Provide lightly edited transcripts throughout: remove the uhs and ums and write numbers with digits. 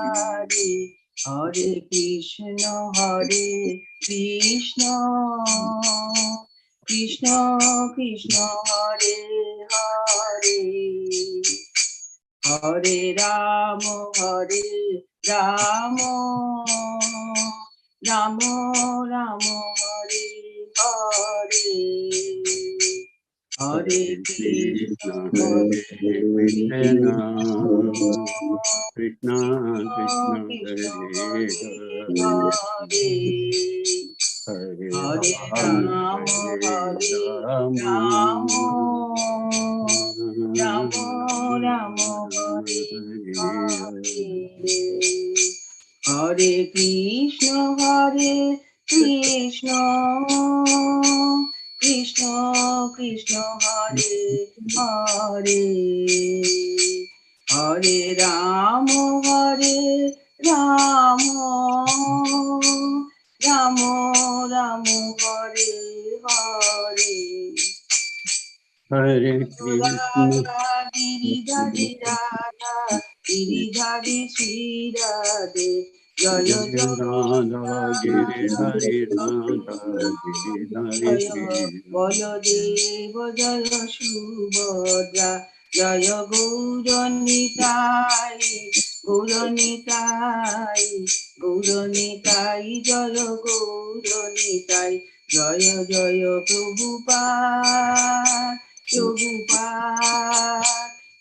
Hare Hare Krishna Krishna Krishna Krishna Hare Hare Hare Rama Rama Rama Hare Hare Hare Krishna Krishna Krishna Krishna Krishna Hare Hare Hare Hare Rama Rama Hare Hare Hare Krishna Krishna Krishna Hare Hare Hare Rama Rama Hare Hare Hare Krishna Giridhari Radha Giridhari Sri Radhe Jaya Jaya Radha Giridhari Radha Giridhari Sri Baladeva Jaya Subhadra Jaya Gauranitai Gauranitai Gauranitai Jaya Gauranitai Jaya Jaya Prabhupada Prabhupada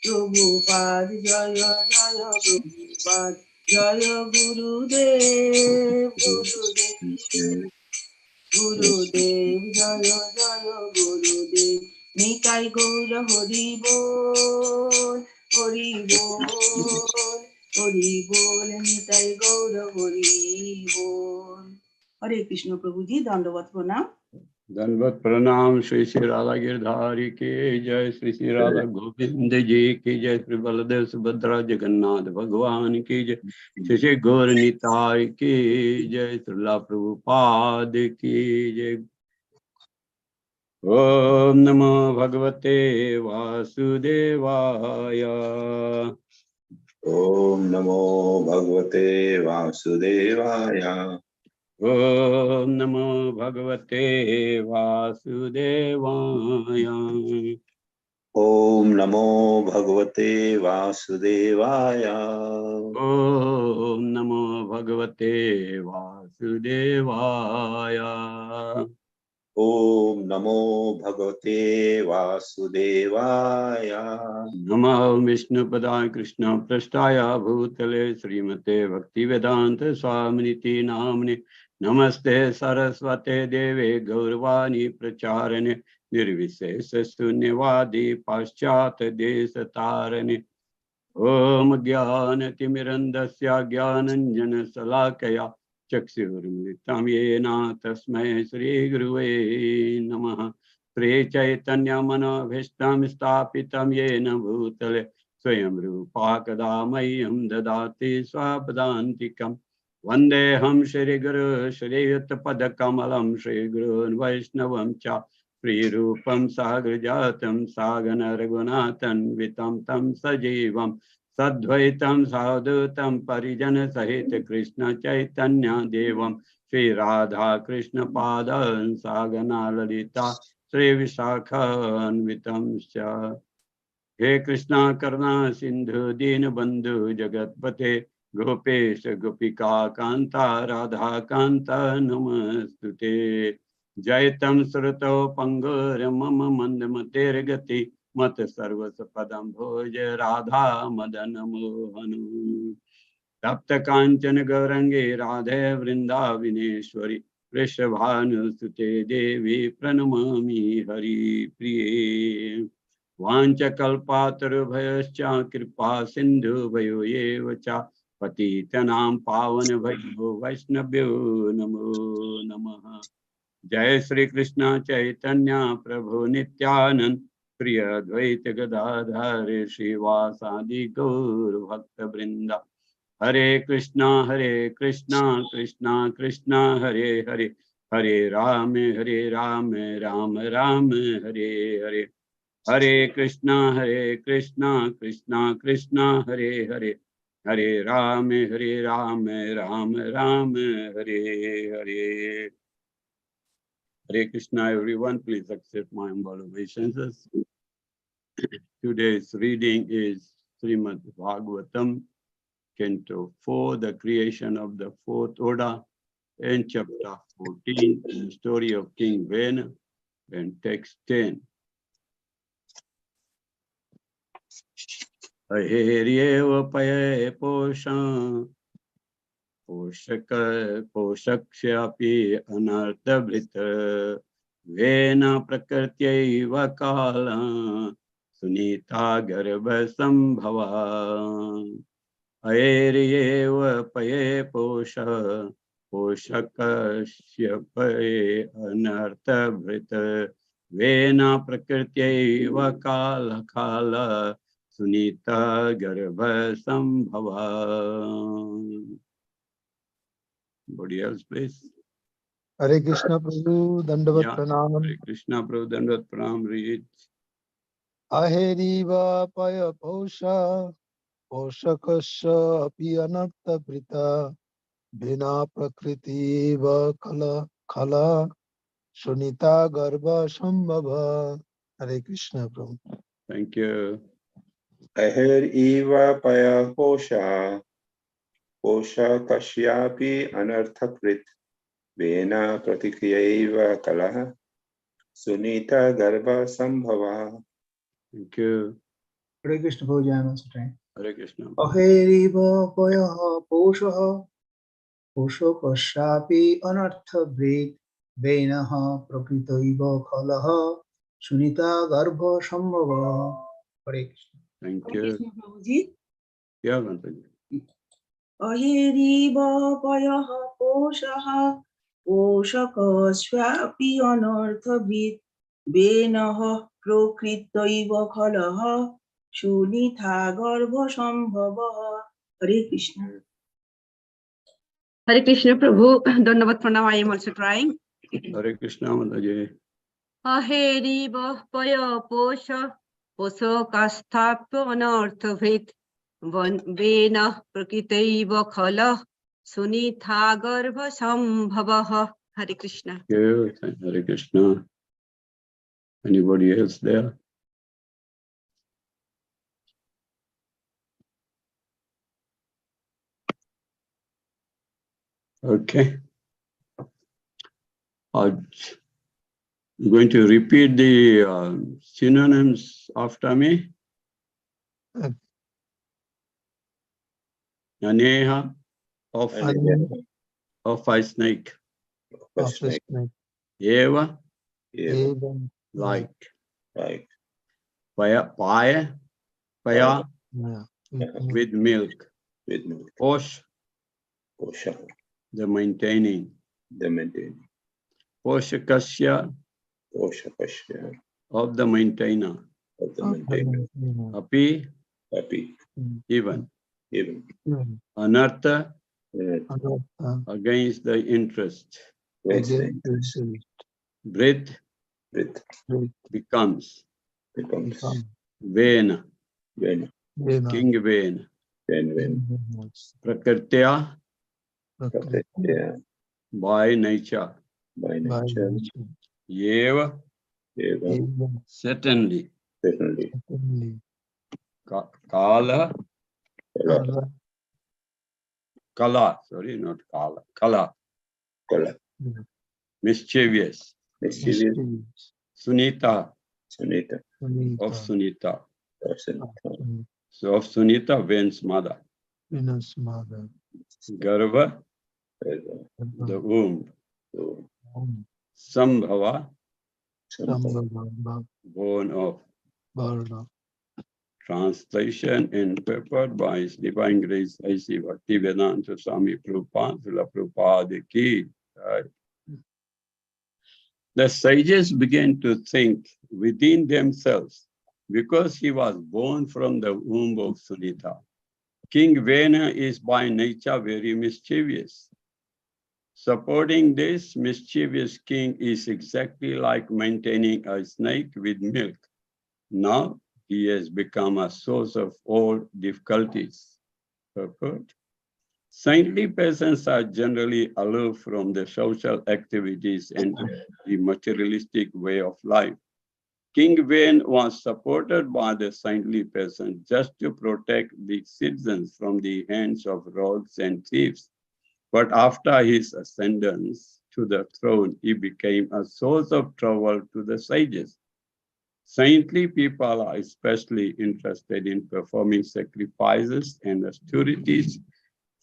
Prabhupada Jaya Jaya Prabhupada Jaya Gurudev Gurudev Gurudev Jaya Jaya Gurudev Nitai Gaura Hari Bol Hari Bol Hari Bol Nitai Gaura Hari Bol Hare Krishna Prabhuji Dandavat Pranam दंडवत प्रणाम श्री श्री राधा गिरधारी की जय श्री श्री राधा गोविंद जी की जय श्री बलदेव सुभद्रा जगन्नाथ भगवान की जय श्री श्री गौर निताय की जय श्रीला प्रभुपाद की जय ओम नमो भगवते वासुदेवाय ओम नमो भगवते वासुदेवाय ओम नमो भगवते वासुदेवाय ओम नमो भगवते वासुदेवाय ओम नमो भगवते वासुदेवाय ओम नमो भगवते वासुदेवाय नमो विष्णुपदाय कृष्ण पृष्ठाय भूतले श्रीमते भक्तिवेदांत स्वामिनिति नाम्नि नमस्ते सरस्वते देवे गौरवाणी प्रचारिणे निर्विशेष शून्यवादी पाश्चात्य देश तारिणे ओम ज्ञानतिमिरन्धस्य ज्ञानञ्जनशलाकया चक्षुरुन्मिलितं येन तस्मै श्रीगुरुवे नमः श्रीचैतन्यमनोभीष्टं स्थापितं येन भूतले स्वयं रूपा कदा मह्यं ददाति स्वपदान्तिकं वन्देऽहं श्रीगुरु श्रीयुतपदकमलं श्रीगुरून् वैष्णवं च श्रीरूपं साग्रजातं सागन रघुनाथन्वितं तं सजीवं सद्वैतं सावधूतं परिजन सहित कृष्ण चैतन्य देवं श्री राधा कृष्ण पादं सागना ललिता श्री विशाखान्वितं च हे कृष्णा करुणा सिंधु दीनबंधु जगतपते गोपेश गोपिका कांता राधा कांता नमस्तुते जयतं श्रुतौ पंगुर्मम मंदमतिर्गति मत सर्वसपदं भोज राधा मदन मोहन तप्त कांचन गौरंगे राधे वृंदावनेश्वरी वृषभानुसुते देवी प्रणमामि हरि प्रिये वाञ्छकल्पातरुभयश्च कृपा सिन्धुभयो एव च पतितनां पावनभयो वैष्णव्यो नमो नमः जय श्री कृष्ण चैतन्य प्रभु नित्यानंद प्रिय द्वैत गदाधर श्रीवासादि गौर भक्त वृंदा हरे Krishna Krishna Krishna Hare Hare Hare Ram Ram Ram Hare Hare Hare Krishna, Krishna Krishna, Hare Hare, Hare Ram, Ram Ram, Hare Hare. Hare Krishna, everyone. Please accept my humble obeisances. Today's reading is Srimad Bhagavatam, Canto 4, the creation of the fourth order, and chapter 14, the story of King Vena, and text 10. Aheryev paye posham पोषक्ष्यापि अनर्थभृत् when प्रकृत्यैव काल सुनीता गर्भसम्भवा अयेर्येव पये पोषकस्य अनर्थभृत् when प्रकृत्यैव काल Sunita गर्भसम्भवा. Anybody else, please? Hare Krishna Prabhu, Dandavat Pranam. Hare Krishna Prabhu, Dandavat Pranam, read. Aheriva paya posha, poshakasya api anartha prita, bina prakriti va kala, shunita garbha sambhava. Hare Krishna Prabhu. Thank you. Aher eva paya posha kashyapi anarthakrit vena pratikriyaiva kalaha sunita garba sambhava. Thank you. Hare Krishna Prabhu, I am also trying. Hare Krishna. Aheriva payaha poshaha poshakasyapi anarthabhrit venaha prakritoiva khalaha sunita garbha sambhava. Hare Krishna. Thank Hare you. Krishna Prabhuji. Yeah, Mataji. Aheriva payaha poshaha poshakasvapi anarthabhit benaha prokritoiva khalaha shunitha garbha sambhava. Hare Krishna. Hare Krishna Prabhu, Dandavat Pranam, I am also trying. Hare Krishna Mataji. Aheriva paya posha, poso kasthapo anarthavit, vena prakritaiva khala, sunitha garbha sambhavaha. Hare Krishna. Thank you. Hare Krishna. Anybody else there? Okay. I'm going to repeat the synonyms after me. Aneha of a snake. Eva, like. Paya, with milk. Posh, the maintaining. Poshakasya, of the maintainer. Api, even. Anartha, against the interest. Breath, becomes. Vena, King Vena. Prakrtya, by nature. Yeva, certainly. Kala, Kala, sorry, not Kala. Kala, mischievous. Sunita, of Sunita. So of Sunita, Ven's mother. Garva, the womb. Sambhava, born of. Translation and prepared by His Divine Grace A.C. Bhaktivedanta Swami Prabhupada, Srila Prabhupada ki. The sages began to think within themselves, because he was born from the womb of Sunita. King Vena is by nature very mischievous. Supporting this mischievous king is exactly like maintaining a snake with milk. Now he has become a source of all difficulties. Purport. Saintly persons are generally aloof from the social activities and the materialistic way of life. King Wen was supported by the saintly person just to protect the citizens from the hands of rogues and thieves. But after his ascendance to the throne, he became a source of trouble to the sages. Saintly people are especially interested in performing sacrifices and austerities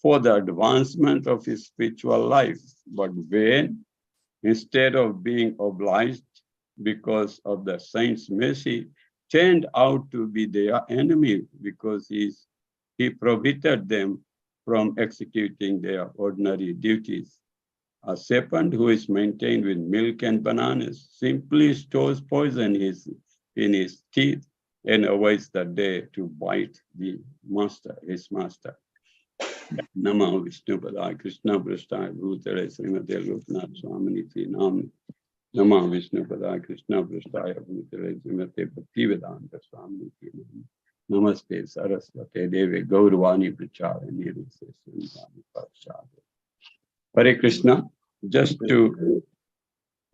for the advancement of his spiritual life. But when, instead of being obliged because of the saint's mercy, turned out to be their enemy because he prohibited them from executing their ordinary duties. A serpent who is maintained with milk and bananas simply stores poison in his teeth and awaits the day to bite his master. Namo Vishnu Padaya Krishna Prasthaya Bhutale Srimate Loknath Swamini Namni. Namo Vishnu Padaya Krishna Prasthaya Bhutale Srimate Bhaktivedanta Swamini Namni. Namaste Saraswate Devi Gaurvani Pracharani Nirviseswani Parshade. Hare Krishna. Just to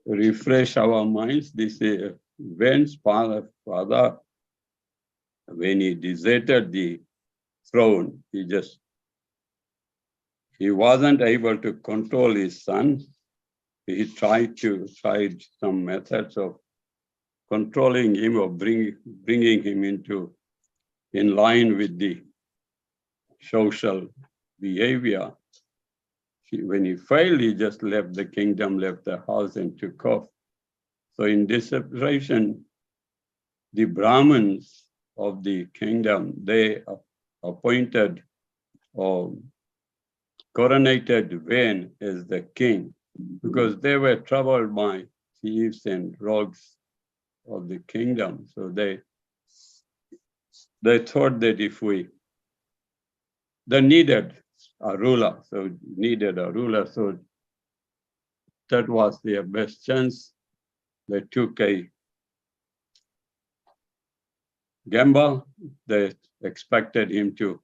refresh our minds, this is Wen's father, when he deserted the throne, he wasn't able to control his son. He tried some methods of controlling him or bringing him in line with the social behavior. When he failed, he just left the kingdom, left the house and took off. So in this separation, the Brahmins of the kingdom, they appointed or coronated Wen as the king because they were troubled by thieves and rogues of the kingdom. So they thought that they needed a ruler. So that was their best chance. They took a gamble. They expected him to,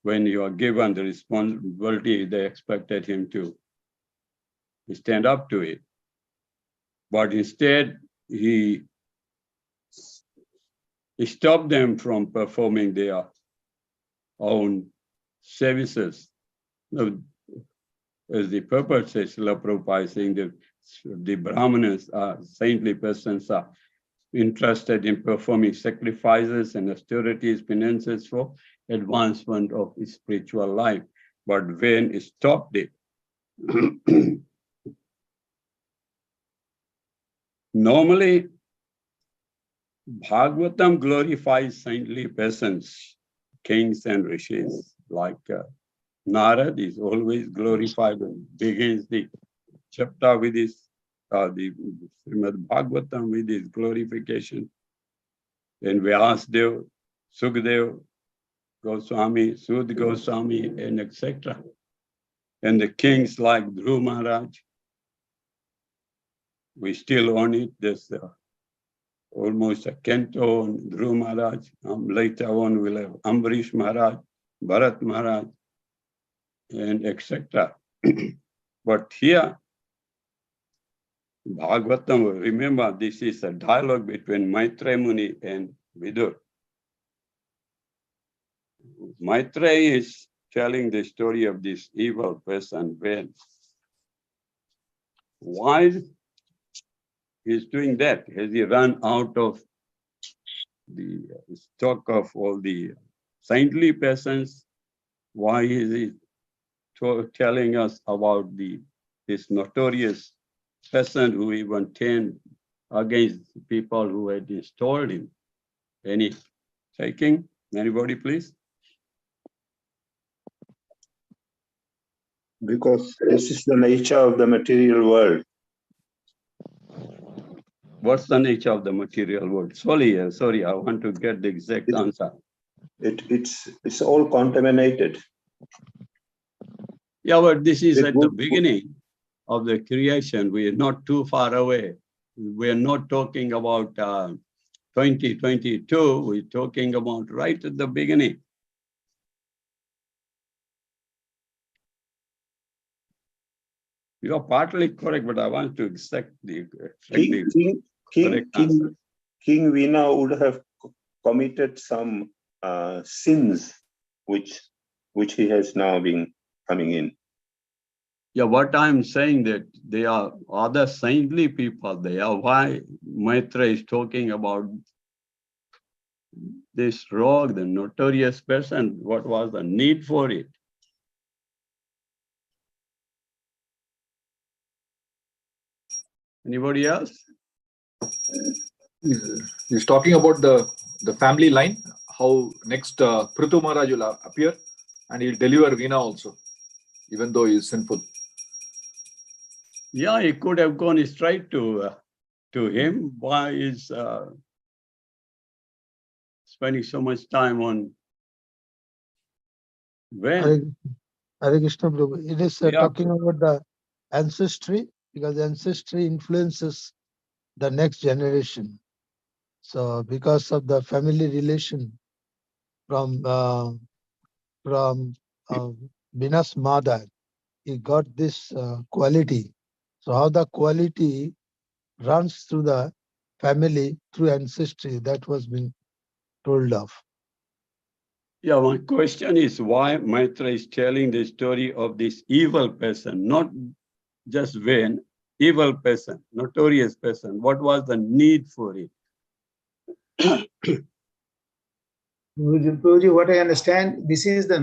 when you are given the responsibility, they expected him to stand up to it. But instead, he stopped them from performing their own services. As the purport says, Srila Prabhupada is saying that the Brahmanas are saintly persons are interested in performing sacrifices and austerities, penances for advancement of his spiritual life. But when he stopped it, normally Bhagavatam glorifies saintly persons, kings and rishis, like Narad is always glorified and begins the chapter with his the Srimad Bhagavatam with his glorification. And Vyasadeva, Sukadeva, Goswami, Sud Goswami, and etc. And the kings like Dhruv Maharaj, we still own it. There's almost a canto on Dhruv Maharaj. Later on we'll have Ambarish Maharaj, Bharat Maharaj, and etc. But here, Bhagavatam, remember this is a dialogue between Maitreya Muni and Vidur. Maitreya is telling the story of this evil person, Ven. Why he's doing that? Has he run out of the stock of all the saintly persons? Why is he telling us about this notorious person who even turned against people who had installed him? Any taking? Anybody, please? Because this is the nature of the material world. What's the nature of the material world? Sorry, I want to get the exact answer. It's all contaminated. Yeah, but this is at the beginning of the creation. We are not too far away. We are not talking about 2022, we're talking about right at the beginning. You are partly correct, but I want to exact the correct answer. King Vina would have committed some sins which he has now been coming in. Yeah, what I'm saying that they are other saintly people. They are why Maitra is talking about this rogue, the notorious person. What was the need for it? Anybody else? He's talking about the family line, how next Prithu Maharaj will appear and he'll deliver Veena also, even though he is sinful. Yeah, he could have gone straight to him. Why is spending so much time on when? Hare Krishna Prabhu. It is talking about the ancestry, because ancestry influences the next generation. So because of the family relation from Bina's mother, he got this quality. So how the quality runs through the family through ancestry, that was being told of. Yeah, my question is why Maitra is telling the story of this evil person, not just when, evil person, notorious person. What was the need for it? Prabhuji, what I understand, this is the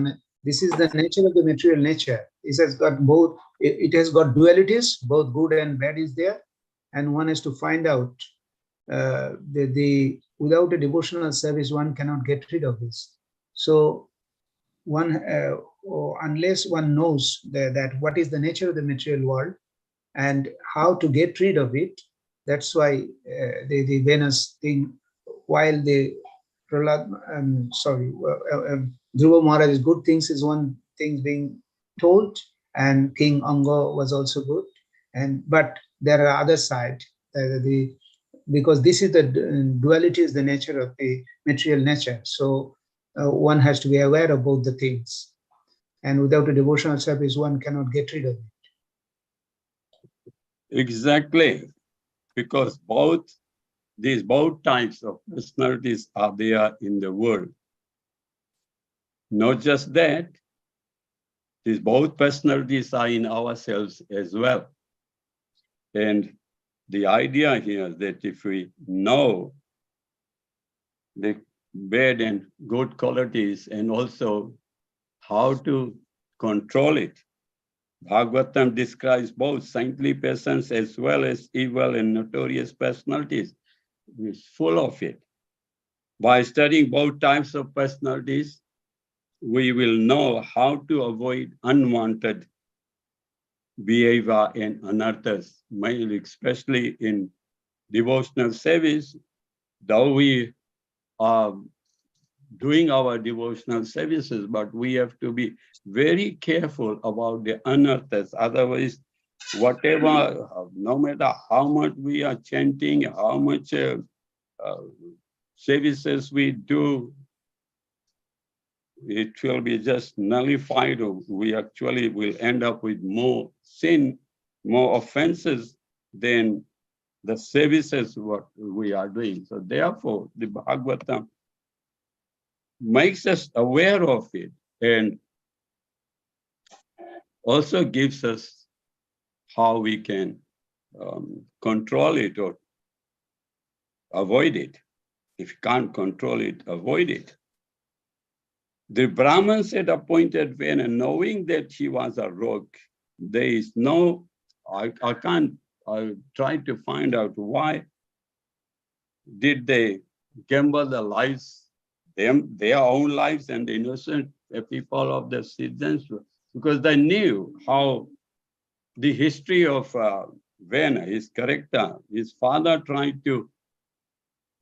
nature of the material nature. It has got both. It has got dualities, both good and bad is there, and one has to find out without a devotional service, one cannot get rid of this. So one, unless one knows that what is the nature of the material world and how to get rid of it, that's why the Venus thing, while the Dhruva Maharaj's good things is one thing being told, and King Anga was also good, but there are other side, because this is the duality is the nature of the material nature. So one has to be aware of both the things, and without a devotional service, one cannot get rid of it. Exactly, because these both types of personalities are there in the world. Not just that, these both personalities are in ourselves as well. And the idea here is that if we know the bad and good qualities and also how to control it, Bhagavatam describes both saintly persons as well as evil and notorious personalities. It's full of it. By studying both types of personalities, we will know how to avoid unwanted behavior and anarthas, especially in devotional service. Though we are doing our devotional services, but we have to be very careful about the anarthas. Otherwise, whatever, no matter how much we are chanting, how much services we do, it will be just nullified. We actually will end up with more sin, more offenses than the services what we are doing. So therefore, the Bhagavatam makes us aware of it and also gives us how we can control it or avoid it. If you can't control it, avoid it. The Brahmins had appointed Vena, knowing that he was a rogue. There is no, I try to find out why did they gamble their lives, their own lives and the innocent people of the citizens, because they knew how the history of Vena, his character, his father tried to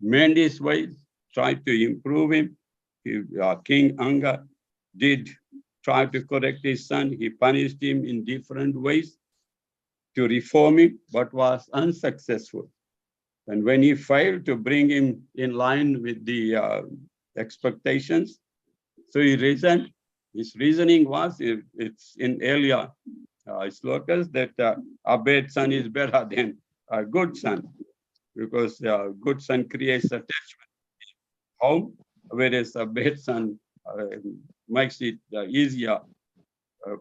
mend his ways, tried to improve him. King Anga did try to correct his son. He punished him in different ways to reform him, but was unsuccessful. And when he failed to bring him in line with the expectations, so he reasoned. His reasoning was, it's in earlier slokas, that a bad son is better than a good son, because a good son creates attachment home, whereas a bad son makes it easier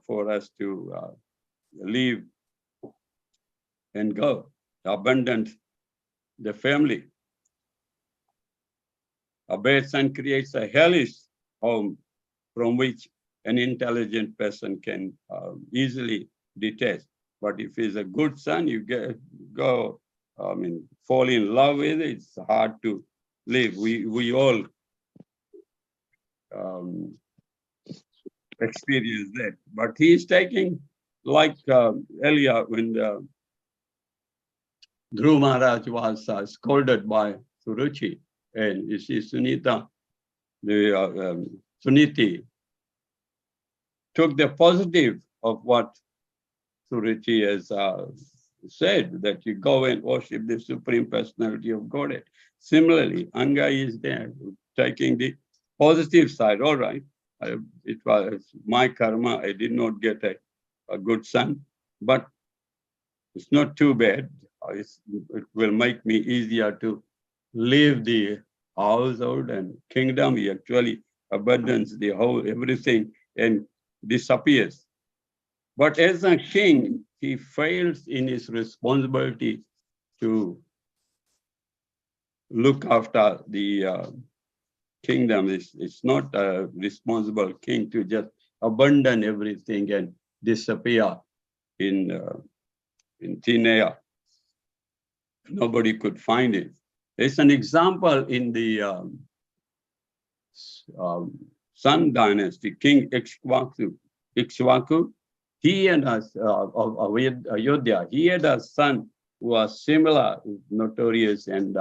for us to leave and go, abandon the family. A bad son creates a hellish home from which an intelligent person can easily detach. But if he's a good son, you fall in love with it. It's hard to live. We all experience that. But he's taking, like earlier when Dhruv Maharaj was scolded by Suruchi, and you see Sunita, Suniti took the positive of what Suruchi has said, that you go and worship the Supreme Personality of Godhead. Similarly, Anga is there, taking the positive side. All right, it was my karma. I did not get a good son, but it's not too bad. It will make me easier to leave the household and kingdom. He actually abandons the whole everything and disappears. But as a king, he fails in his responsibility to look after the kingdom. It's not a responsible king to just abandon everything and disappear in thin air. Nobody could find it. There's an example in the Sun dynasty, King Ikshvaku. He and us of Ayodhya, he had a son who was similar, notorious and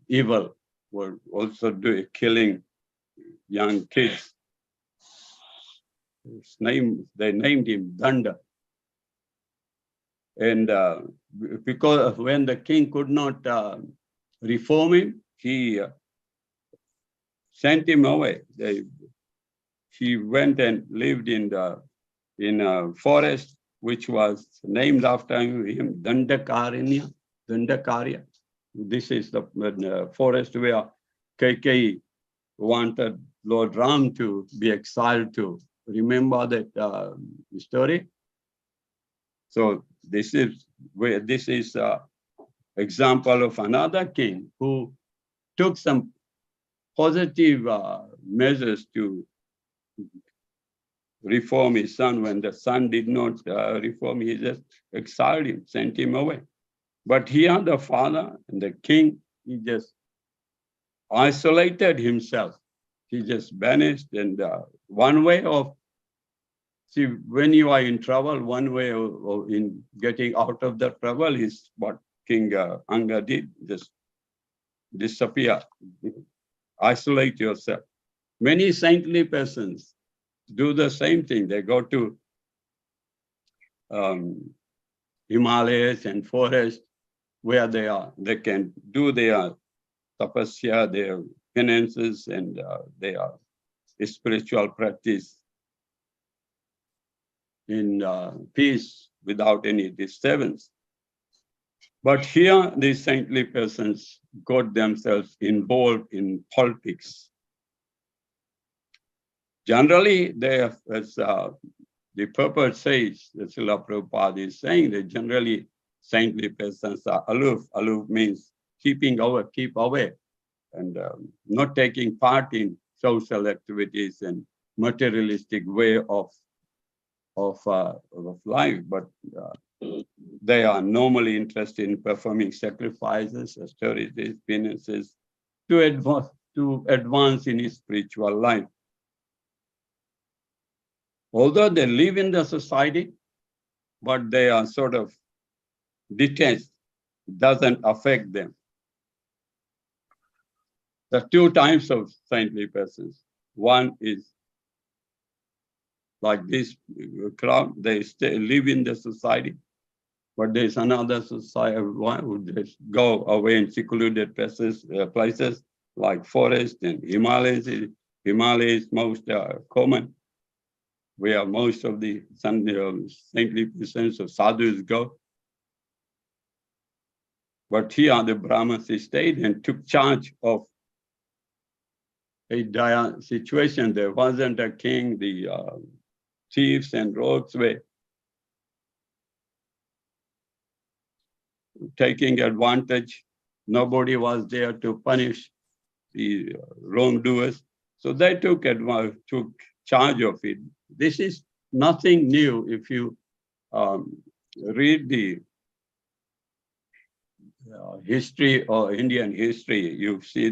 evil, were also killing young kids. They named him Danda. And because when the king could not reform him, he sent him away. He went and lived in a forest which was named after him, Dandakarya. This is the forest where Kaikeyi wanted Lord Ram to be exiled to. Remember that story? So this is example of another king who took some positive measures to reform his son. When the son did not reform, he just exiled him, sent him away. But here the father and the king, he just isolated himself. He just vanished. And one way of, see, when you are in trouble, one way of in getting out of the trouble is what King Anga did, just disappear, isolate yourself. Many saintly persons do the same thing. They go to Himalayas and forests where they can do their tapasya, their penances, and their spiritual practice in peace without any disturbance. But here, these saintly persons got themselves involved in politics. Generally, as the purport says, the Srila Prabhupada is saying that generally saintly persons are aloof. Aloof means keep away, and not taking part in social activities and materialistic way of life, but they are normally interested in performing sacrifices, austerities, penances to advance in his spiritual life. Although they live in the society, but they are sort of detached, doesn't affect them. There are two types of saintly persons. One is like this crowd, they live in the society, But there's another society who just go away in secluded places like forest and Himalayas. Himalayas most common, where most of the saintly persons of sadhus go. But here the Brahmins stayed and took charge of a dire situation. There wasn't a king. The chiefs and rogues were taking advantage. Nobody was there to punish the wrongdoers. So they took charge of it. This is nothing new. If you read the history or Indian history, you see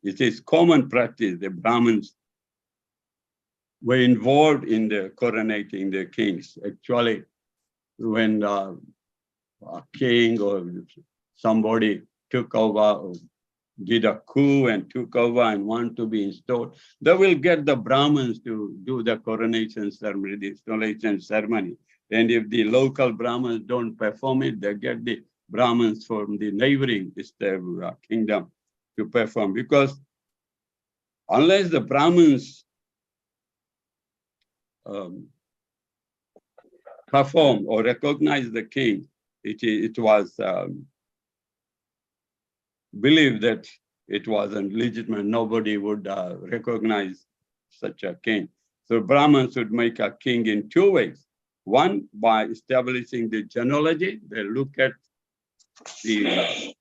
it is common practice. The Brahmins were involved in the coronating the kings. Actually, when a king or somebody took over, did a coup and took over and want to be installed, they will get the Brahmins to do the coronation ceremony, the installation ceremony. And if the local Brahmins don't perform it, they get the Brahmins from the neighboring kingdom to perform. Because unless the Brahmins perform or recognize the king, it was believed that it wasn't legitimate. Nobody would recognize such a king. So Brahmins would make a king in two ways. One, by establishing the genealogy. They look at the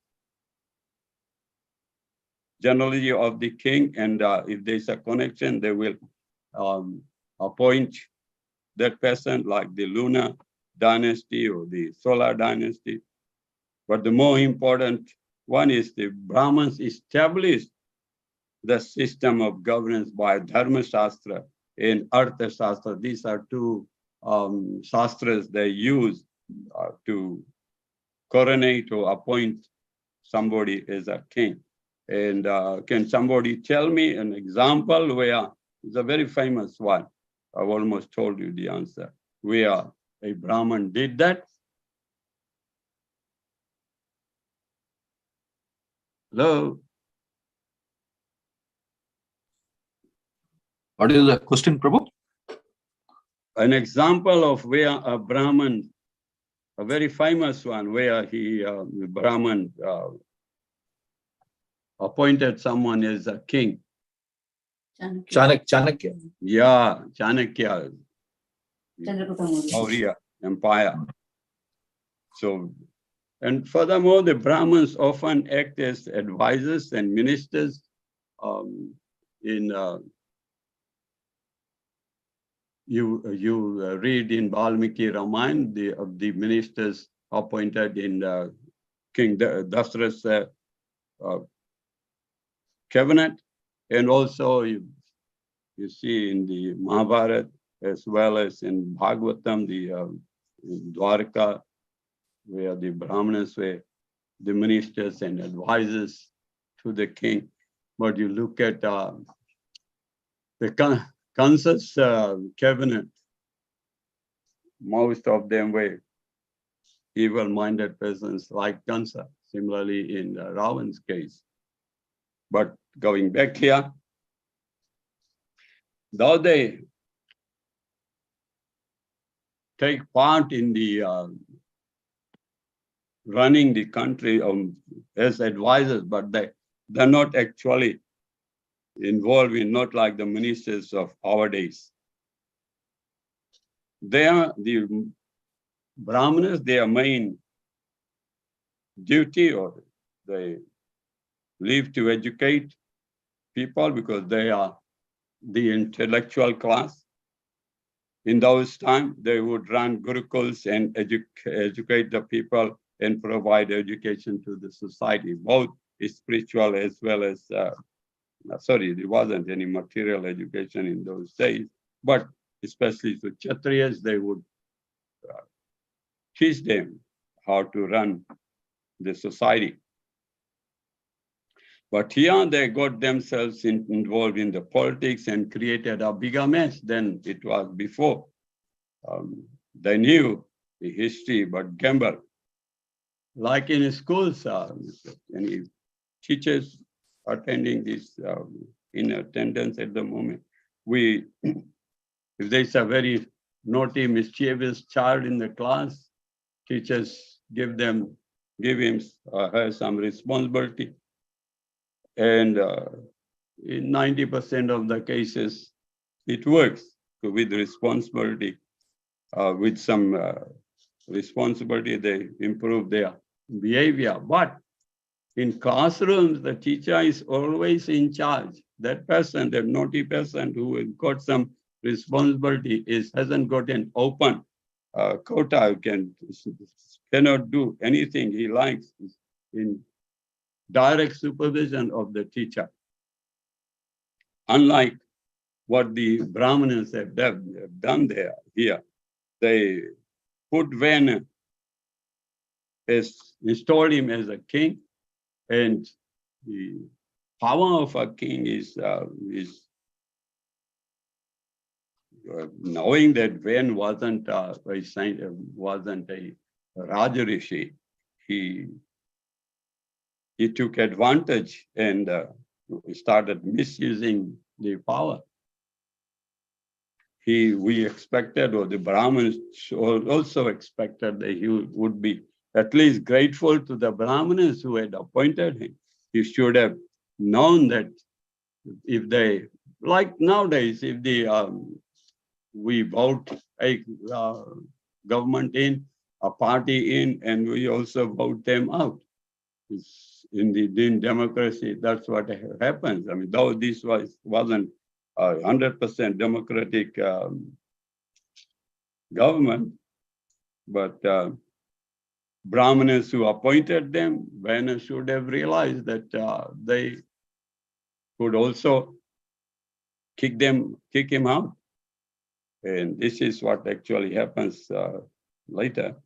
genealogy of the king, and if there's a connection, they will appoint that person, like the lunar dynasty or the solar dynasty. But the more important one is the Brahmins established the system of governance by Dharma Shastra and Artha Shastra. These are two shastras they use to coronate or appoint somebody as a king. And can somebody tell me an example where it's a very famous one? I've almost told you the answer. Where a Brahmin did that. Hello? What is the question, Prabhu? An example of where a Brahmin, a very famous one, where the Brahmin appointed someone as a king. Chanakya. Yeah, Chanakya. Maurya Empire. So, and furthermore, the Brahmins often act as advisors and ministers you read in Valmiki Ramayana of the ministers appointed in King Dasratha's cabinet, and also you see in the Mahabharata as well as in Bhagavatam, in Dwarka, where the Brahmanas were the ministers and advisors to the king. But you look at the Kansa's cabinet, most of them were evil-minded persons like Kansa, similarly in Ravan's case. But going back here, though they take part in the running the country as advisors, but they're not actually involved in, not like the ministers of our days. The Brahmanas, their main duty, or they live to educate people because they are the intellectual class. In those times, they would run gurukuls and educate the people and provide education to the society, both spiritual as well as, sorry, there wasn't any material education in those days, but especially to Kshatriyas, they would teach them how to run the society. But here they got themselves involved in the politics and created a bigger mess than it was before. They knew the history, but gamble. Like in schools, any teachers attending this in attendance at the moment, we, if there's a very naughty, mischievous child in the class, teachers give him her some responsibility. And in 90% of the cases, it works with responsibility. With some responsibility, they improve their behavior. But in classrooms, the teacher is always in charge. That person, that naughty person who has got some responsibility, hasn't got an open quota, cannot do anything he likes, in direct supervision of the teacher. Unlike what the Brahmanas have done here, they put Vena, installed him as a king, and the power of a king is knowing that Ven wasn't a Rajarishi. He took advantage and started misusing the power. We expected, or the Brahmins also expected, that he would be at least grateful to the Brahmanas who had appointed him. He should have known that if they, like nowadays, if we vote a government in, a party in, and we also vote them out. In democracy, that's what happens. I mean, though this wasn't 100% democratic government, but Brahmanas who appointed them, Vena should have realized that they could also kick him out. And this is what actually happens later.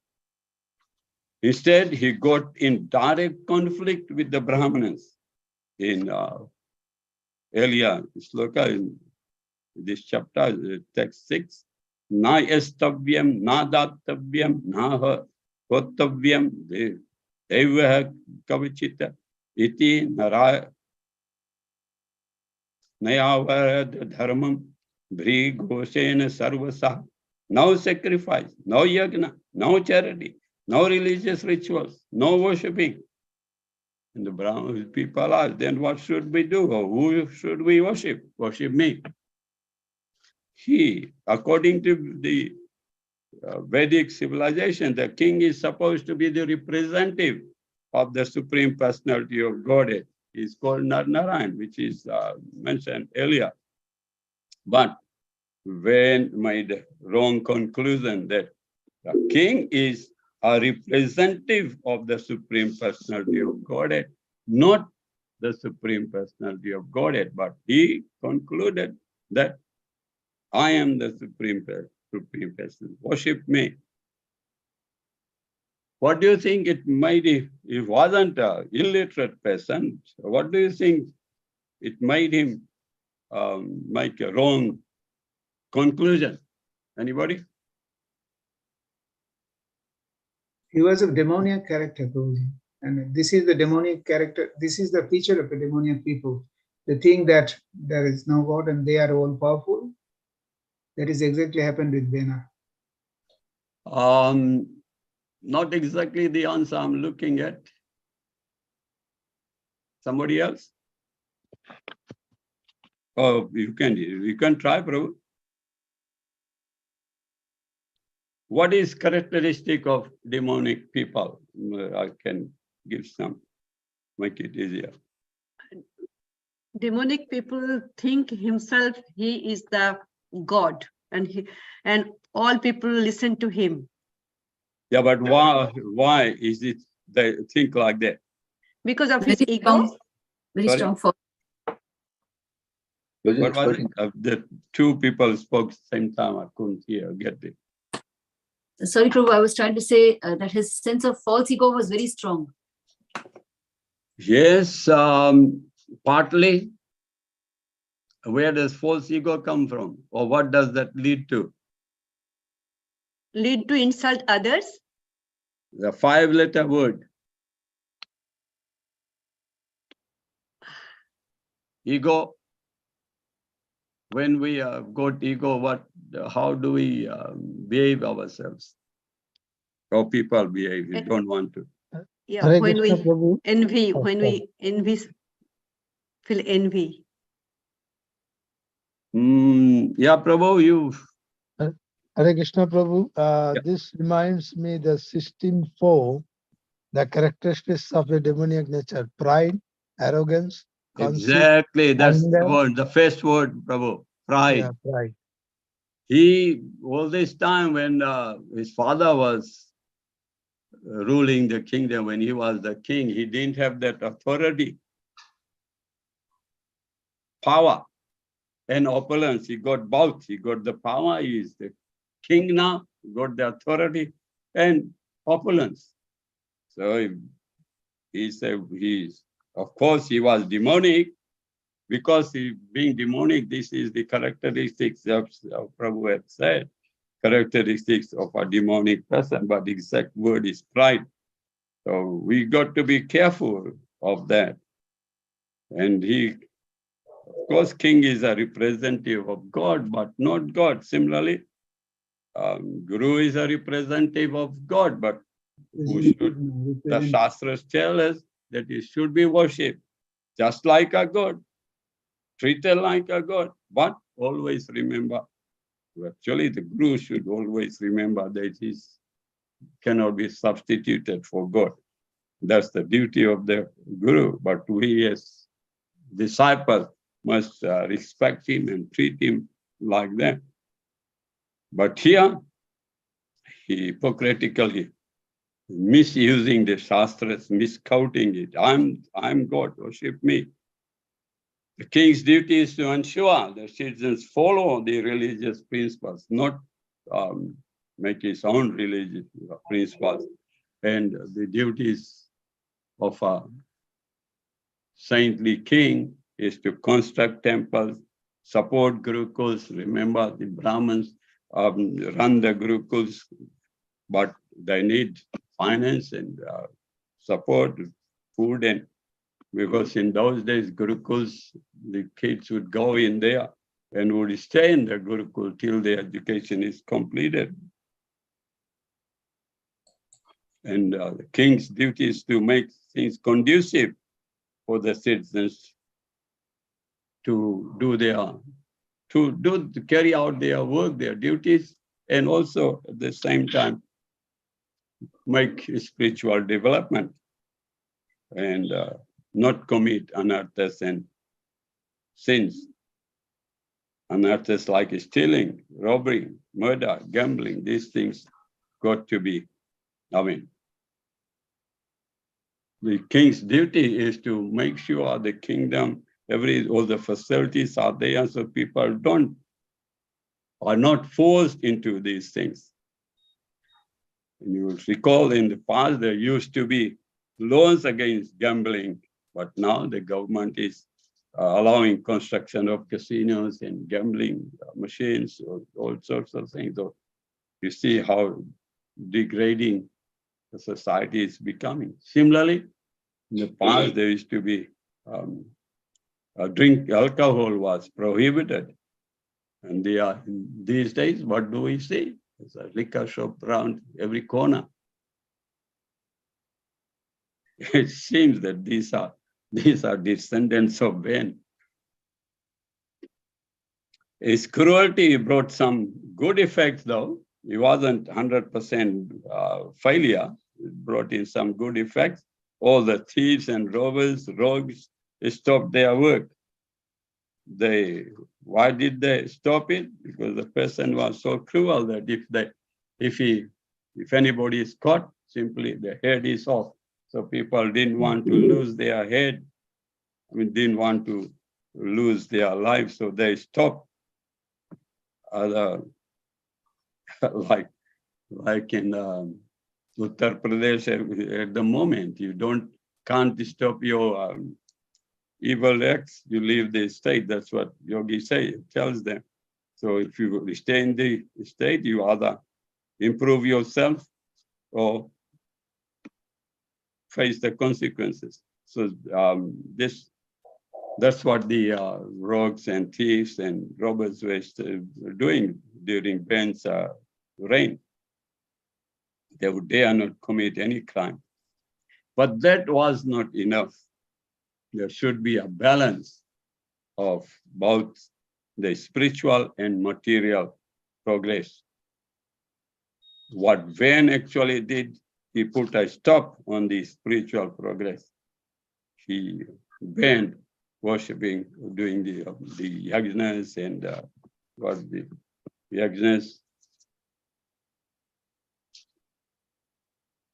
Instead, he got in direct conflict with the Brahmanas in earlier sloka in this chapter, text 6. Na estavyam, na dattavyam, na hotavyam, devaha kavachita, iti naya nayavarad dharmam, bhri goshena sarvasa. No sacrifice, no yagna, no charity, no religious rituals, no worshipping. And the Brahmin people asked, then what should we do? Or who should we worship? Worship me. According to the Vedic civilization, the king is supposed to be the representative of the Supreme Personality of Godhead. He's called Narayan, which is mentioned earlier. But when made the wrong conclusion that the king is a representative of the Supreme Personality of Godhead, not the Supreme Personality of Godhead, but he concluded that I am the Supreme Person. Worship me. What do you think it might be? He wasn't an illiterate person. What do you think it made him make a wrong conclusion? Anybody? He was a demoniac character, Guruji. And this is the demoniac character. This is the feature of the demoniac people. They think that there is no God and they are all powerful. That is exactly happened with Vena. Not exactly the answer I'm looking at. Somebody else? Oh, you can try, Prabhu. What is characteristic of demonic people? I can give some, make it easier. Demonic people think himself he is the God, and all people listen to him. Yeah, but why is it they think like that? Because of his ego. Very Sorry? strong for. What was it? The two people spoke at the same time. I couldn't get it. Sorry, Prabhu, I was trying to say that his sense of false ego was very strong. Yes, partly. Where does false ego come from? Or what does that lead to? lead to insult others? The 5-letter word. Ego. When we got ego, how do we behave ourselves? How people behave? We don't want to. Yeah, Hare when Krishna, we Prabhu. envy, Oh, when we envy, feel envy. Yeah, Prabhu, you. Hare Krishna, Prabhu. Yeah. This reminds me the 16:4, the characteristics of a demoniac nature: pride, arrogance, conceit. Exactly, that's the anger. word, the first word, Prabhu, pride. Yeah, pride. He, all this time when his father was ruling the kingdom, when he was the king, he didn't have that authority, power, and opulence. He got both. He got the power, he is the king now, he got the authority and opulence. So he said, of course, he was demonic, because being demonic, this is the characteristics of Prabhu had said, characteristics of a demonic person, but the exact word is pride. So we got to be careful of that. And of course, king is a representative of God, but not God. Similarly, Guru is a representative of God, but who should, the Shastras tell us that he should be worshipped just like a God, treated like a God, but always remember, actually the Guru should always remember that he cannot be substituted for God. That's the duty of the Guru, but we as disciples must respect him and treat him like that. But here, he hypocritically misusing the Shastras, misquoting it. I'm God, worship me. The king's duty is to ensure the citizens follow the religious principles, not make his own religious principles. And the duties of a saintly king is to construct temples, support gurukuls. Remember, the Brahmins run the gurukuls, but they need finance and support, food, and because in those days, gurukuls, the kids would go in there and would stay in the gurukul till the education is completed. And the king's duty is to make things conducive for the citizens to carry out their work, their duties, and also at the same time make spiritual development and not commit anarthas and sins. Anarthas like stealing, robbery, murder, gambling, these things got to be, the king's duty is to make sure the kingdom, all the facilities are there so people are not forced into these things. And you will recall in the past, there used to be laws against gambling, but now the government is allowing construction of casinos and gambling machines, or all sorts of things. So you see how degrading the society is becoming. Similarly, in the past, there used to be alcohol was prohibited. And these days, what do we see? There's a liquor shop around every corner. It seems that these are descendants of Ben. His cruelty brought some good effects, though. It wasn't 100% failure. It brought in some good effects. All the thieves and robbers, rogues, stopped their work. Why did they stop it? Because the person was so cruel that if anybody is caught, simply the head is off. So people didn't want to lose their head. Didn't want to lose their life, so they stopped. Like in Uttar Pradesh at the moment, you can't stop your evil acts, you leave the state. That's what Yogi tells them. So if you stay in the state, you are the improve yourself or face the consequences. So that's what the rogues and thieves and robbers were doing during Ben's reign. They would dare not commit any crime. But that was not enough. There should be a balance of both the spiritual and material progress. What Ben actually did, he put a stop on the spiritual progress. He banned worshipping, doing the yajnas and what the yajnas.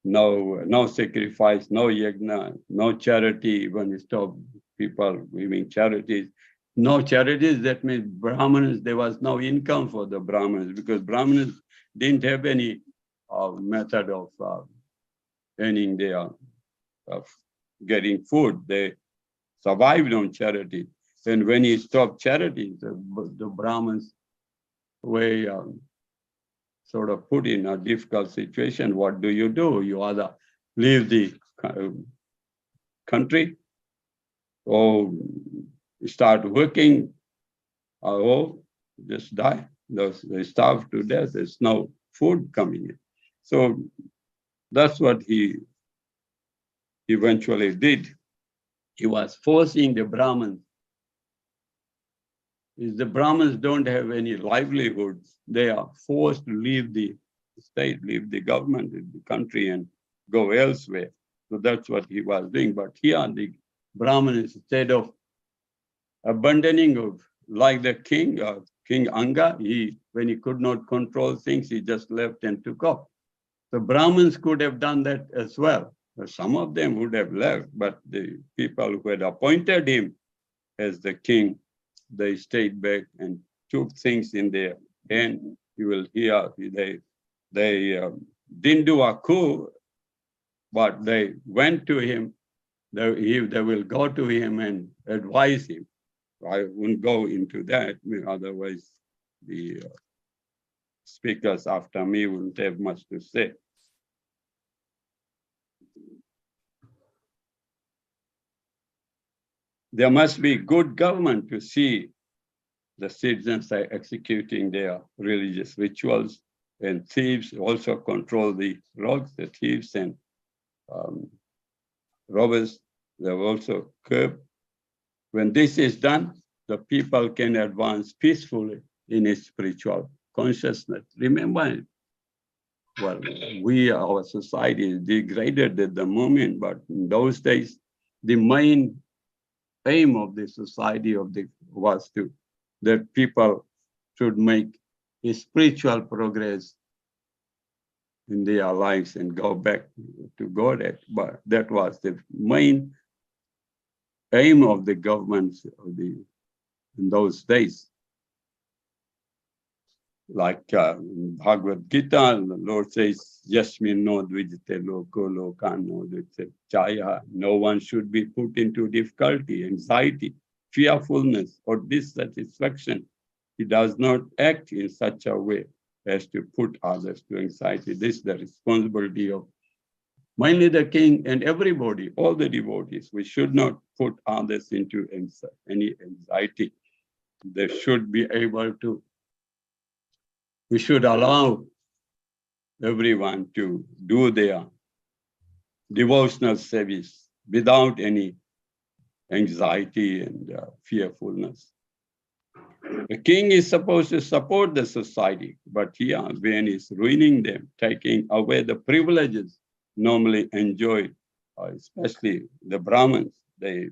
No sacrifice, no yajna, no charity. When you stop people giving charities, no charities, that means Brahmanas, there was no income for the Brahmanas because Brahmanas didn't have any method of earning their, of getting food. They survived on charity. And when he stopped charity, the Brahmins were sort of put in a difficult situation. What do? You either leave the country or start working or just die. They starve to death. There's no food coming in. So that's what he eventually did. He was forcing the Brahmins. If the Brahmins don't have any livelihoods, they are forced to leave the state, leave the government, leave the country and go elsewhere. So that's what he was doing. But here the Brahmins, instead of abandoning of, like the king, King Anga, when he could not control things, he just left and took off. The Brahmins could have done that as well. Some of them would have left, but the people who had appointed him as the king, they stayed back and took things in their hand. You will hear they didn't do a coup, but they went to him. They will go to him and advise him. I won't go into that, otherwise the speakers after me wouldn't have much to say. There must be good government to see the citizens are executing their religious rituals, and thieves also control the rogues, the thieves and robbers. They're also curbed. When this is done, the people can advance peacefully in a spiritual consciousness. Remember, well, our society is degraded at the moment, but in those days, the main aim of the society was that people should make a spiritual progress in their lives and go back to God. But that was the main aim of the governments in those days. Like Bhagavad Gita, the Lord says, Yasmin no dvijite loko lokano dvijite chaya. No one should be put into difficulty, anxiety, fearfulness, or dissatisfaction. He does not act in such a way as to put others to anxiety. This is the responsibility of mainly the king and everybody, all the devotees. We should not put others into any anxiety. They should be able to. We should allow everyone to do their devotional service without any anxiety and fearfulness. The king is supposed to support the society, but here Ben is ruining them, taking away the privileges normally enjoyed, especially the Brahmins. They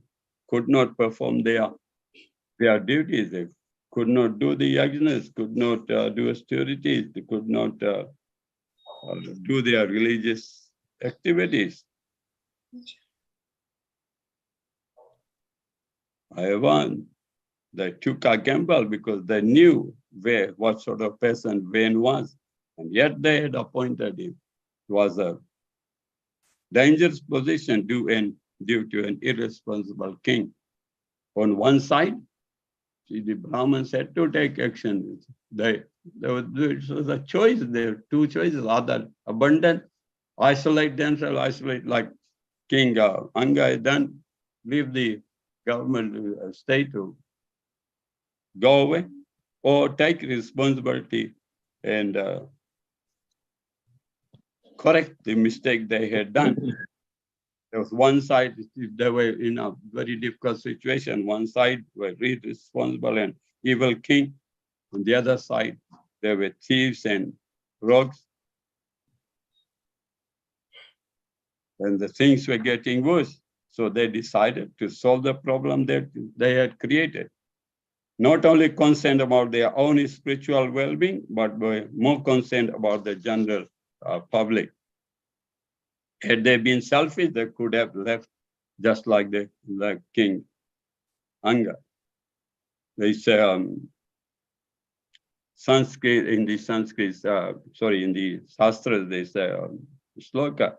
could not perform their duties. They could not do the yajnas, could not do austerities, they could not do their religious activities. However, they took a gamble because they knew what sort of person Ben was, and yet they had appointed him. It was a dangerous position due to an irresponsible king. On one side, the Brahmins had to take action. It was a choice. There were two choices: either abandon, isolate themselves, isolate like King Anga had done, leave the government state to go away, or take responsibility and correct the mistake they had done. There was one side, they were in a very difficult situation. One side were irresponsible and evil king. On the other side, there were thieves and rogues. And the things were getting worse. So they decided to solve the problem that they had created. Not only concerned about their own spiritual well-being, but were more concerned about the general public. Had they been selfish, they could have left just like the king Anga. They say Sanskrit, in the Shastras, they say sloka.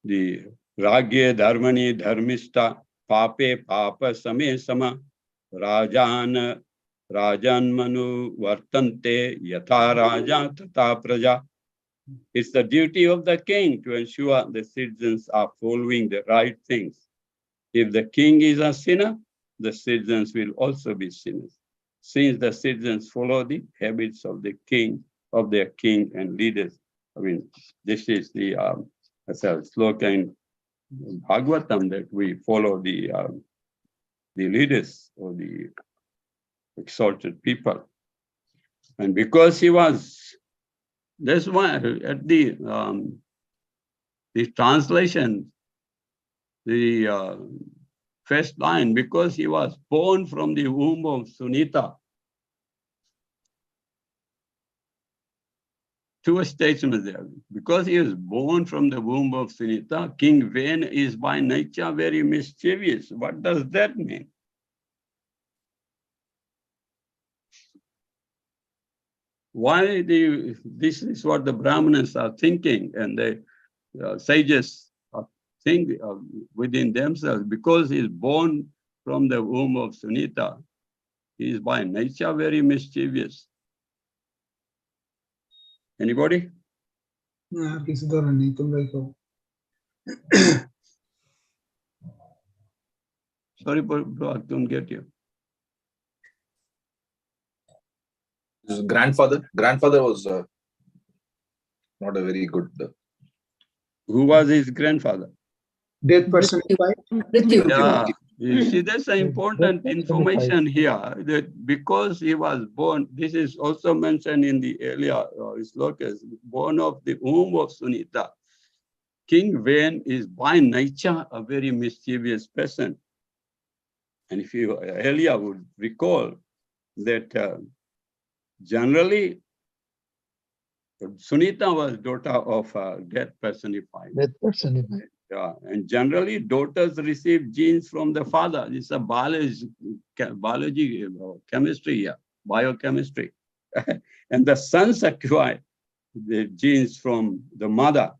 The Ragye Dharmani Dharmista Pape Papa Same Sama Rajan Manu Vartante Yatha Raja Tata Praja. It's the duty of the king to ensure the citizens are following the right things. If the king is a sinner, the citizens will also be sinners. Since the citizens follow the habits of the king, of their king and leaders. I mean, this is the sloka in Bhagavatam that we follow the leaders or the exalted people. And because he was, that's why at the translation, the first line, because he was born from the womb of Sunita. Two statements there. Because he was born from the womb of Sunita, King Ven is by nature very mischievous. What does that mean? Why this is what the Brahmanas are thinking, and the sages think within themselves, because he is born from the womb of Sunita, he is by nature very mischievous. Anybody? Sorry, bro, I don't get you. His grandfather was not a very good. Who was his grandfather? Death personified. Yeah, you see, that's an important information here, that because he was born, this is also mentioned in the earlier slokas, born of the womb of Sunita. King Ven is by nature a very mischievous person. And if you earlier would recall that generally, Sunita was daughter of death personified. Death personified. Yeah, and generally daughters receive genes from the father. It's a biology, chemistry here, biochemistry. And the sons acquire the genes from the mother.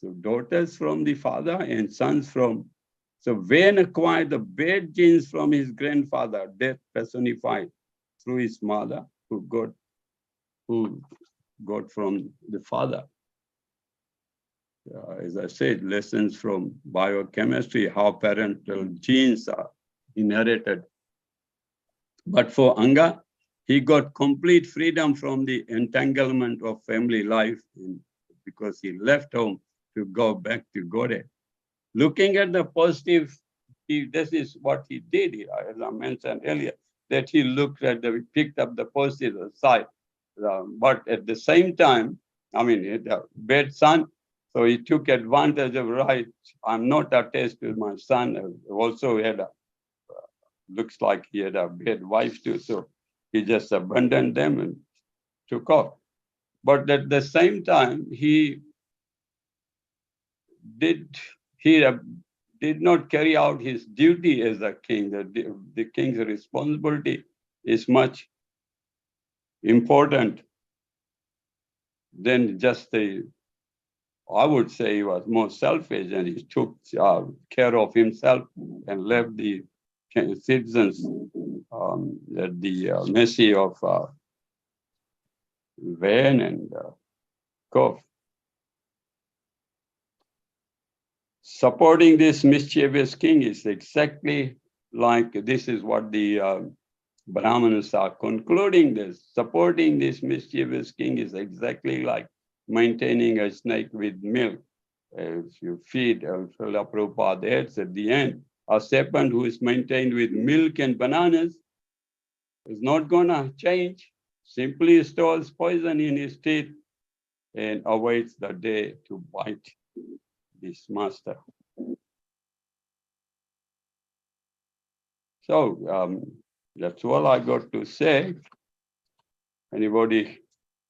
So daughters from the father and sons from. So Ven acquired the bad genes from his grandfather, death personified, through his mother, who got from the father. As I said, lessons from biochemistry, how parental genes are inherited. But for Anga, he got complete freedom from the entanglement of family life because he left home to go back to Godhead. Looking at the positive, this is what he did, as I mentioned earlier, that he picked up the positive side. But at the same time, I mean, he had a bad son, so he took advantage of, right, I'm not attached to my son. Also looks like he had a bad wife too, so he just abandoned them and took off. But at the same time, he did not carry out his duty as a king. The king's responsibility is much important than just I would say he was more selfish, and he took care of himself and left the citizens that the mercy of Van and Kof. Supporting this mischievous king is exactly like this is what the Brahmanas are concluding this. Supporting this mischievous king is exactly like maintaining a snake with milk. If you feed, Srila Prabhupada adds at the end, a serpent who is maintained with milk and bananas is not going to change, simply stores poison in his teeth and awaits the day to bite his master. So that's all I got to say. Anybody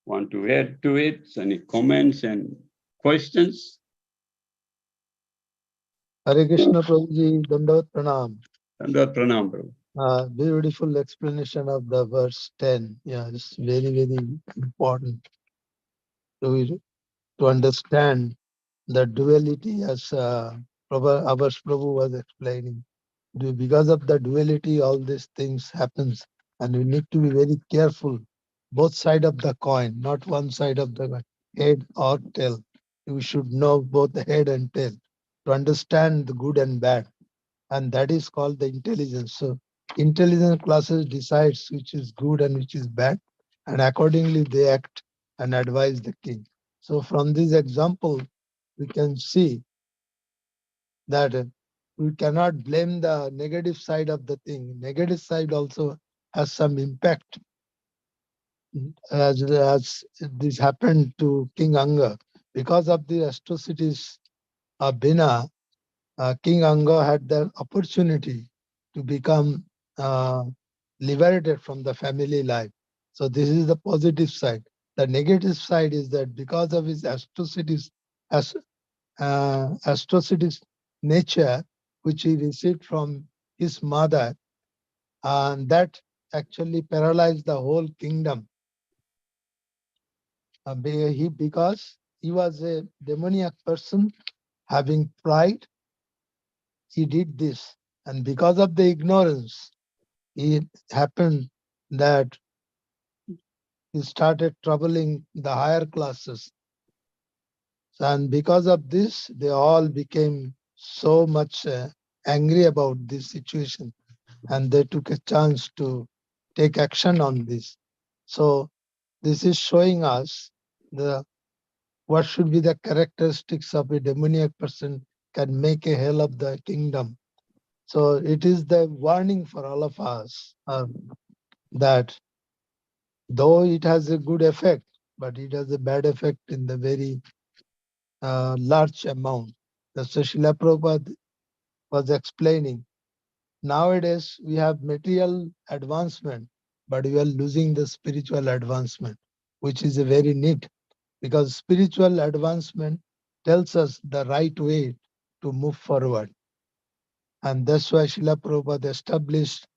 want to add to it? Any comments and questions? Hare Krishna Prabhuji, Dandavat Pranam. Dandavat Pranam, Prabhu. Beautiful explanation of the verse 10. Yeah, it's very, very important to understand the duality as our Prabhu was explaining. Because of the duality, all these things happens, and we need to be very careful. Both side of the coin, not one side of the coin, head or tail. We should know both the head and tail to understand the good and bad, and that is called the intelligence. So intelligence classes decides which is good and which is bad, and accordingly they act and advise the king. So from this example, we can see that we cannot blame the negative side of the thing. Negative side also has some impact, as this happened to King Anga. Because of the atrocities of Bina, King Anga had the opportunity to become liberated from the family life. So this is the positive side. The negative side is that because of his atrocities, atrocities nature, which he received from his mother, and that actually paralyzed the whole kingdom. Because he was a demoniac person having pride, he did this. And because of the ignorance, it happened that he started troubling the higher classes. And because of this, they all became so much angry about this situation, and they took a chance to take action on this. So this is showing us what should be the characteristics of a demoniac person can make a hell of the kingdom. So it is the warning for all of us that though it has a good effect, but it has a bad effect in the very large amount. That's what Srila Prabhupada was explaining. Nowadays, we have material advancement, but we are losing the spiritual advancement, which is a very neat, because spiritual advancement tells us the right way to move forward. And that's why Srila Prabhupada established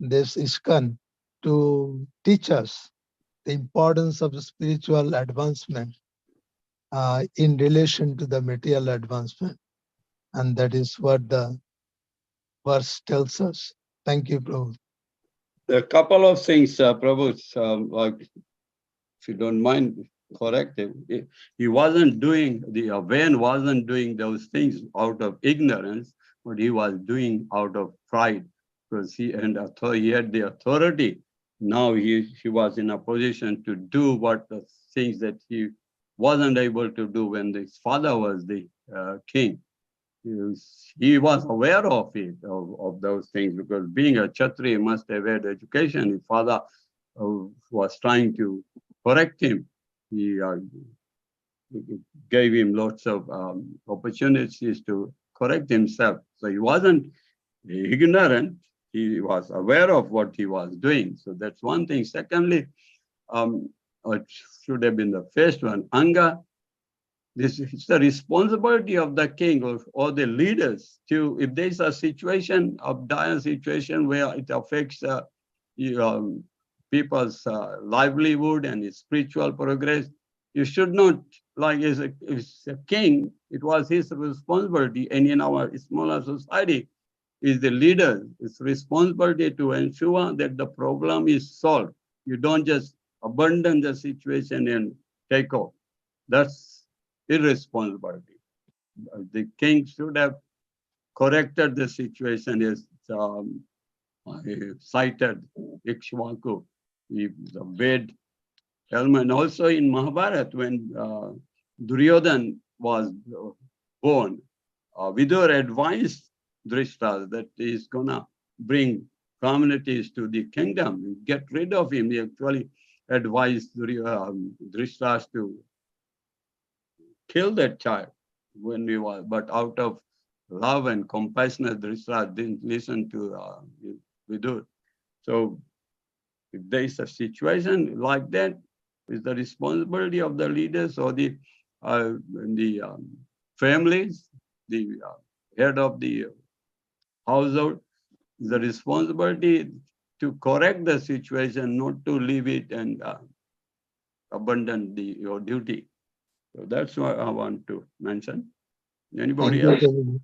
this ISKCON to teach us the importance of the spiritual advancement in relation to the material advancement. And that is what the verse tells us. Thank you, Prabhu. There are a couple of things, Prabhu, like, if you don't mind, correct him. He wasn't doing, the Van wasn't doing those things out of ignorance, but he was doing out of pride, because he had the authority. Now he was in a position to do what the things that he wasn't able to do when his father was the king. He was aware of it, of those things, because being a Kshatriya must have had education. His father was trying to correct him. He gave him lots of opportunities to correct himself. So he wasn't ignorant. He was aware of what he was doing. So that's one thing. Secondly, it should have been the first one. Anga, this is the responsibility of the king or the leaders to, if there's a situation of dire situation where it affects people's livelihood and spiritual progress, you should not, like as a king, it was his responsibility. And in our smaller society, is the leader. It's responsibility to ensure that the problem is solved. You don't just abandon the situation and take off. That's irresponsibility. The king should have corrected the situation as cited Ikshvaku, the bad element. Also in Mahabharata, when Duryodhan was born, Vidur advised Drishta that he's gonna bring communities to the kingdom, get rid of him. He actually advised Drishta to kill that child when we were, but out of love and compassion, Drishta didn't listen to Vidur. So if there is a situation like that, it's the responsibility of the leaders or the families, the head of the household, the responsibility to correct the situation, not to leave it and abandon your duty. So that's what I want to mention. Anybody Thank else? you, Prabhuji.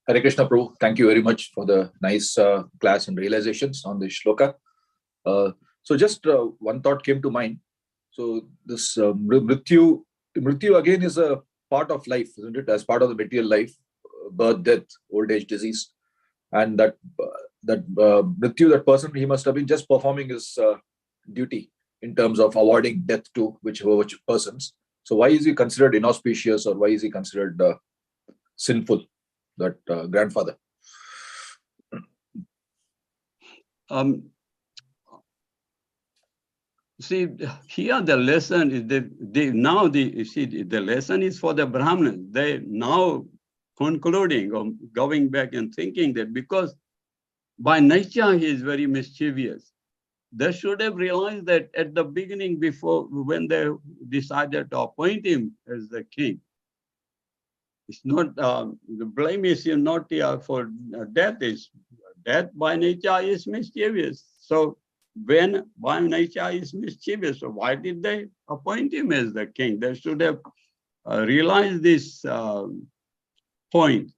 Hare Krishna, Prabhu. Thank you very much for the nice class and realizations on this shloka. So just one thought came to mind. So this mrityu again is a part of life, isn't it? As part of the material life, birth, death, old age, disease, and that mrityu, that person, he must have been just performing his duty in terms of avoiding death to whichever persons. So why is he considered inauspicious, or why is he considered sinful? That grandfather. See, here the lesson is the lesson is for the Brahmins. They now concluding or going back and thinking that because by nature he is very mischievous, they should have realized that at the beginning, before when they decided to appoint him as the king. It's not the blame is not for death. Is death by nature is mischievous. So when by nature is mischievous, so why did they appoint him as the king? They should have realized this point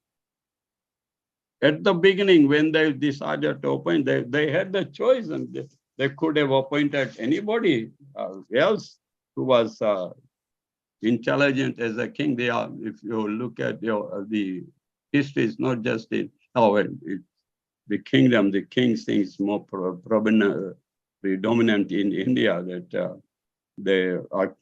at the beginning when they decided to appoint. They had the choice, and they could have appointed anybody else who was intelligent as a king. They are, if you look at the history, it's not just in the kingdom, the king's thing is more predominant in India. That they are.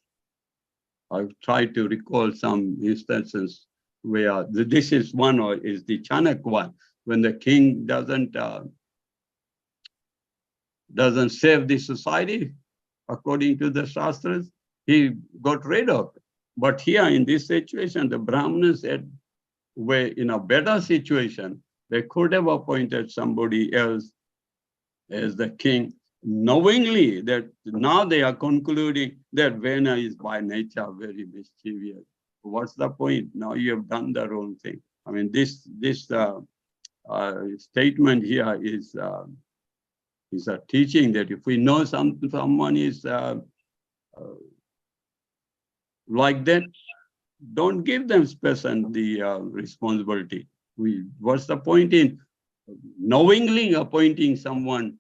I've tried to recall some instances where this is one, or is the Chanak one, when the king doesn't save the society according to the Shastras, he got rid of it. But here in this situation, the Brahmins were in a better situation. They could have appointed somebody else as the king, knowingly that now they are concluding that Vena is by nature very mischievous. What's the point? Now you have done the wrong thing. I mean, this statement here is a teaching that if we know someone is like that, don't give them special the responsibility. What's the point in knowingly appointing someone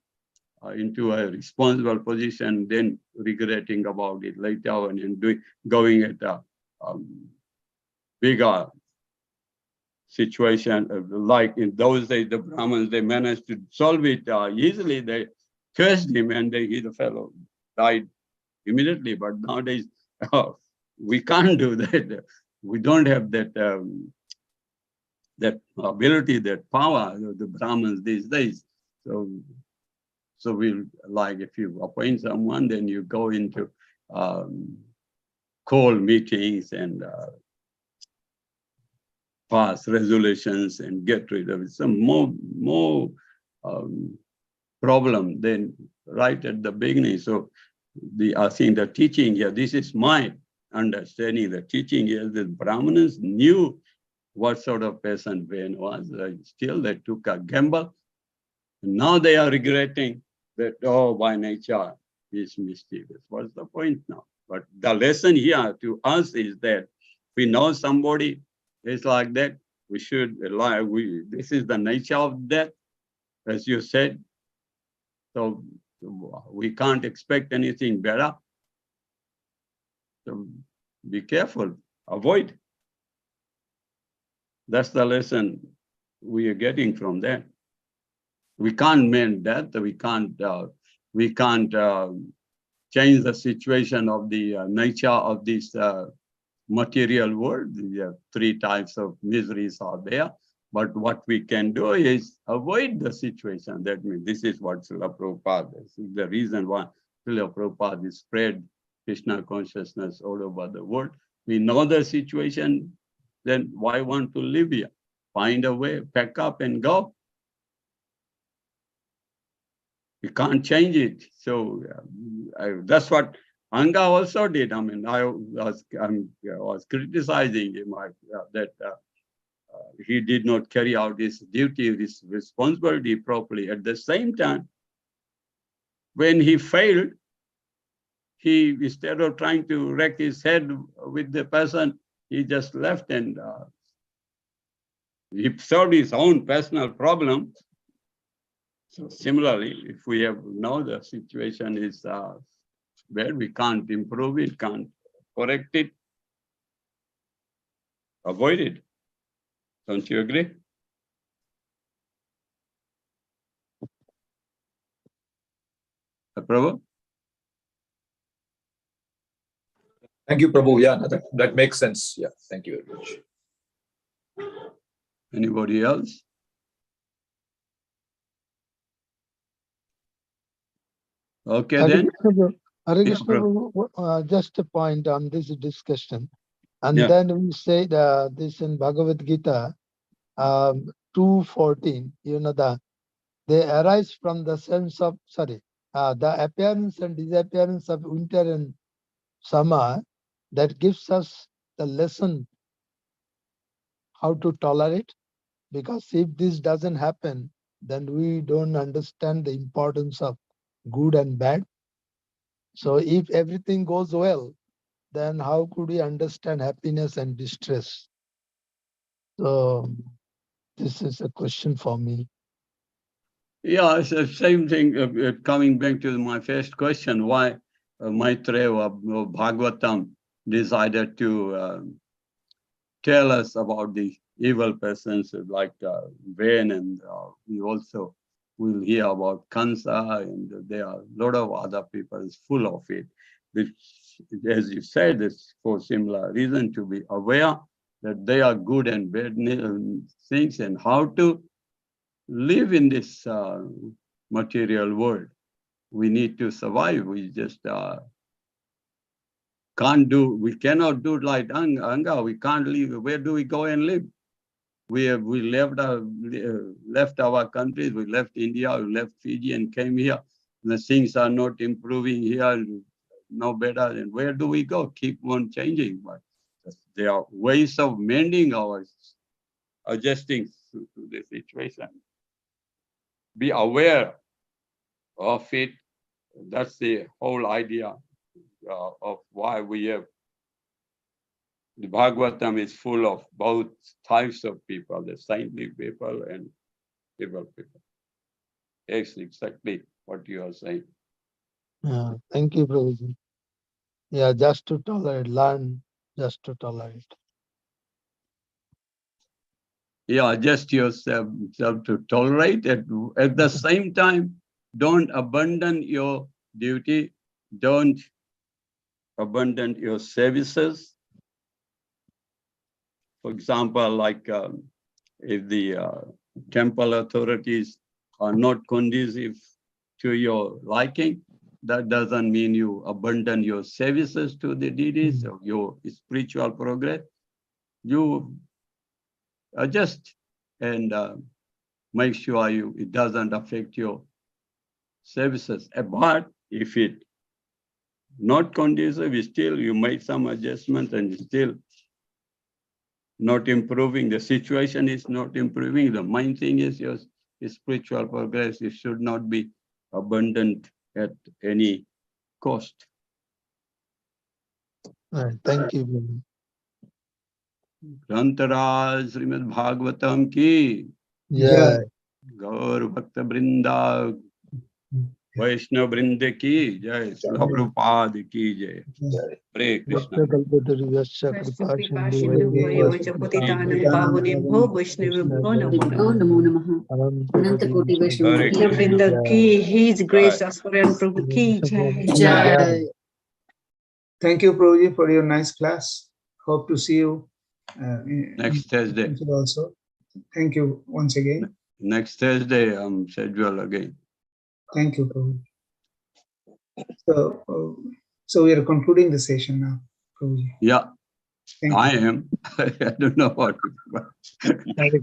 into a responsible position, then regretting about it later on and going at a bigger situation? Like in those days, the Brahmins, they managed to solve it easily. They cursed him, and the fellow died immediately. But nowadays, we can't do that. We don't have that that ability, that power, the Brahmins these days. So we'll, like, if you appoint someone, then you go into call meetings and pass resolutions and get rid of it. Some more problem than right at the beginning. So I think the teaching here, this is my understanding, the teaching here, the Brahmanas knew what sort of person Vena was. Still, they took a gamble. Now they are regretting that, oh, by nature is mischievous. What's the point now? But the lesson here to us is that we know somebody is like that, we should this is the nature of death, as you said. So we can't expect anything better. So be careful, avoid. That's the lesson we are getting from that. We can't mend that. We can't change the situation of the nature of this material world. The three types of miseries are there. But what we can do is avoid the situation. That means this is what Srila Prabhupada, this is the reason why Srila Prabhupada is spread Krishna consciousness all over the world. We know the situation, then why want to live here? Find a way, pack up and go. We can't change it. So that's what Anga also did. I mean, I was criticizing him that he did not carry out his duty, his responsibility properly. At the same time, when he failed, he, instead of trying to wreck his head with the person, he just left and he solved his own personal problem. So similarly, if we have now the situation is where we can't improve it, can't correct it, avoid it. Don't you agree? Prabhu? Thank you, Prabhu. Yeah, that makes sense. Yeah, thank you very much. Anybody else? Okay, Hare then. Krishna Prabhu. Hare Yeah, Krishna Prabhu, just a point on this discussion. And Yeah. then we say this in Bhagavad Gita 2:14, they arise from the sense of, the appearance and disappearance of winter and summer that gives us the lesson how to tolerate. Because if this doesn't happen, then we don't understand the importance of good and bad. So if everything goes well, then how could we understand happiness and distress? So this is a question for me. Yeah, it's the same thing. Coming back to my first question, why Maitreya or Bhagavatam decided to tell us about the evil persons like Vain, and we also will hear about Kansa, and there are a lot of other people full of it. Which, as you said, is for similar reason, to be aware that they are good and bad things and how to live in this material world. We need to survive. We just we cannot do like Anga. We can't live. Where do we go and live? We left our countries. We left India. We left Fiji and came here. The things are not improving here. No better. And where do we go? Keep on changing. But there are ways of mending ours, adjusting to the situation. Be aware of it. That's the whole idea of why we have. The Bhagavatam is full of both types of people, the saintly people and evil people. It's exactly what you are saying. Thank you, Prabhuji. Yeah, just to tolerate, learn just to tolerate. Yeah, adjust yourself to tolerate it. At the same time, don't abandon your duty. Don't abandon your services. For example, like if the temple authorities are not conducive to your liking, that doesn't mean you abandon your services to the deities or your spiritual progress. You adjust and make sure it doesn't affect your services. But if it not conducive, still you make some adjustments and still not improving. The situation is not improving. The main thing is your spiritual progress. It should not be abundant at any cost. Right. Thank you, Prabhuji. ग्रंथराज Shrimad Bhagavatam की Jai. गौर भक्त वृंदा वैष्णव वृंद की जय, श्रील प्रभुपाद की जय। हरे Krishna. Kalpatarivasya kripa sindhu Vaishnavi Patitanam Pavunebho Vaishnavibho Namo Oh, Namo. Namo Namaha. Ananta Koti Vaishnava Hare Ki Krishna. Vrinda ki, His Grace Rasparayan Prabhu ki jai. Jai. Thank you, Prabhuji, for your nice class. Hope to see you Next Thursday. also. Thank you once again. Next Thursday, schedule again. Thank you, Prabhuji. So we are concluding the session now, Prabhuji. Yeah, Thank I you. am. I don't know what. Hare Krishna.